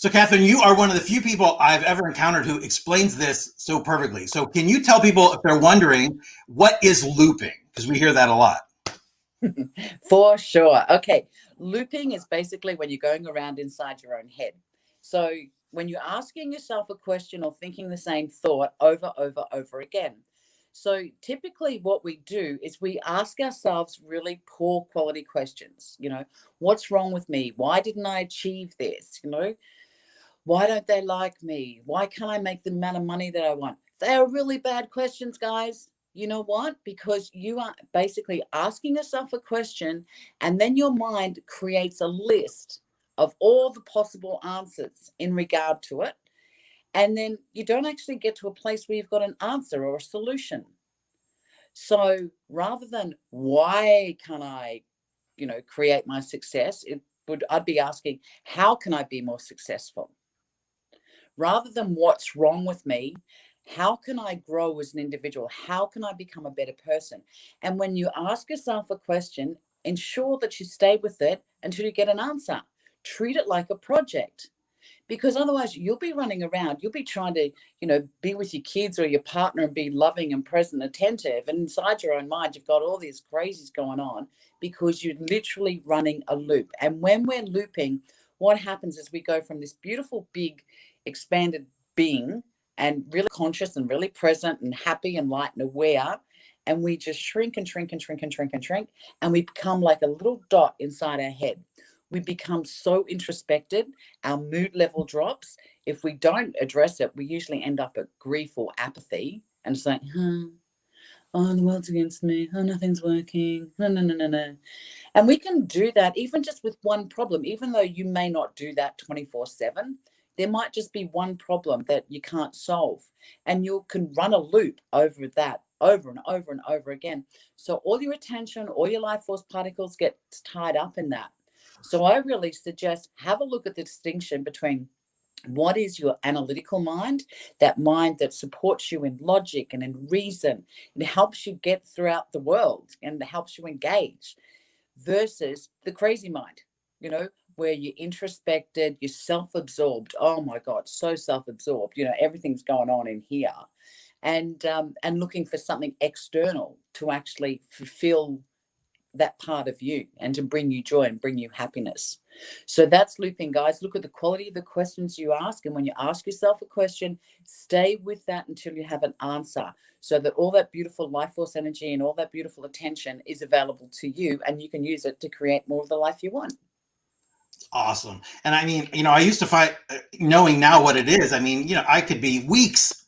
So, Catherine, you are one of the few people I've ever encountered who explains this so perfectly. So, can you tell people if they're wondering what is looping? Because we hear that a lot. For sure. Okay. Looping is basically when you're going around inside your own head. So when you're asking yourself a question or thinking the same thought over again. So typically what we do is we ask ourselves really poor quality questions. What's wrong with me? Why didn't I achieve this? Why don't they like me? Why can't I make the amount of money that I want? They are really bad questions, guys. You know what? Because you are basically asking yourself a question, and then your mind creates a list of all the possible answers in regard to it. And then you don't actually get to a place where you've got an answer or a solution. So rather than why can I, create my success, I'd be asking, how can I be more successful? Rather than what's wrong with me, how can I grow as an individual? How can I become a better person? And when you ask yourself a question, ensure that you stay with it until you get an answer. Treat it like a project, because otherwise you'll be running around. You'll be trying to, be with your kids or your partner and be loving and present, attentive. And inside your own mind, you've got all these crazies going on because you're literally running a loop. And when we're looping, what happens is we go from this beautiful, big, expanded being and really conscious and really present and happy and light and aware. And we just shrink and shrink and shrink and shrink and shrink. And we become like a little dot inside our head. We become so introspected, our mood level drops. If we don't address it, we usually end up at grief or apathy and it's like, oh, the world's against me. Oh, nothing's working. No. And we can do that even just with one problem, even though you may not do that 24/7. There might just be one problem that you can't solve, and you can run a loop over that over and over and over again. So all your attention, all your life force particles get tied up in that. So I really suggest have a look at the distinction between what is your analytical mind, that mind that supports you in logic and in reason, and helps you get throughout the world and helps you engage, versus the crazy mind, where you're introspected, you're self-absorbed. Oh my God, so self-absorbed. Everything's going on in here, and looking for something external to actually fulfill that part of you and to bring you joy and bring you happiness. So that's looping, guys. Look at the quality of the questions you ask. And when you ask yourself a question, stay with that until you have an answer, so that all that beautiful life force energy and all that beautiful attention is available to you and you can use it to create more of the life you want. Awesome. And I mean, I used to find, knowing now what it is, I mean, I could be weeks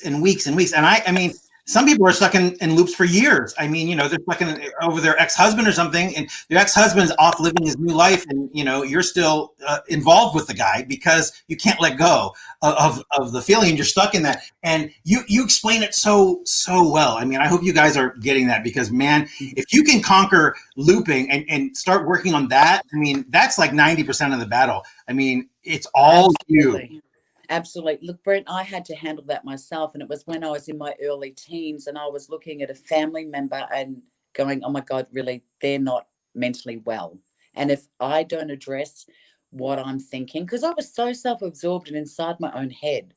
and weeks and weeks. And I mean, some people are stuck in loops for years. I mean, they're stuck over their ex-husband or something, and their ex-husband's off living his new life, and you're still involved with the guy because you can't let go of the feeling, and you're stuck in that. And you explain it so well. I mean, I hope you guys are getting that, because man, if you can conquer looping and start working on that, I mean, that's like 90% of the battle. I mean, it's all Absolutely. you. Absolutely. Look, Brent, I had to handle that myself. And it was when I was in my early teens and I was looking at a family member and going, oh my God, really, they're not mentally well. And if I don't address what I'm thinking, because I was so self-absorbed and inside my own head,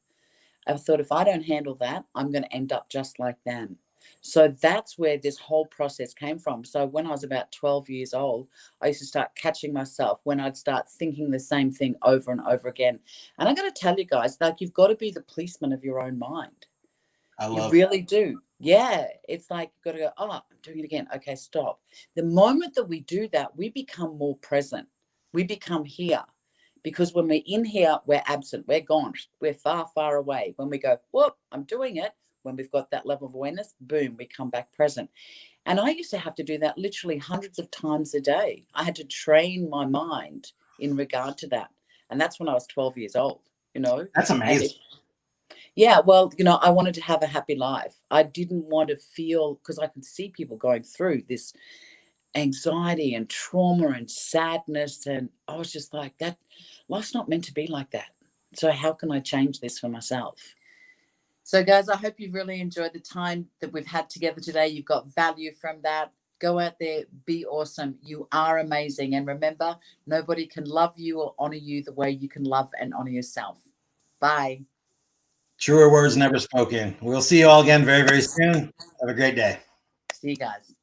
I thought if I don't handle that, I'm going to end up just like them. So that's where this whole process came from. So when I was about 12 years old, I used to start catching myself when I'd start thinking the same thing over and over again. And I got to tell you guys, like, you've got to be the policeman of your own mind. You really do. Yeah. It's like you've got to go, oh, I'm doing it again. Okay, stop. The moment that we do that, we become more present. We become here. Because when we're in here, we're absent. We're gone. We're far, far away. When we go, whoop, I'm doing it. When we've got that level of awareness, boom, we come back present. And I used to have to do that literally hundreds of times a day. I had to train my mind in regard to that. And that's when I was 12 years old, That's amazing. Yeah, well, I wanted to have a happy life. I didn't want to feel, because I could see people going through this anxiety and trauma and sadness. And I was just like, that life's not meant to be like that. So how can I change this for myself? So guys, I hope you've really enjoyed the time that we've had together today. You've got value from that. Go out there, be awesome. You are amazing. And remember, nobody can love you or honor you the way you can love and honor yourself. Bye. Truer words never spoken. We'll see you all again very, very soon. Have a great day. See you guys.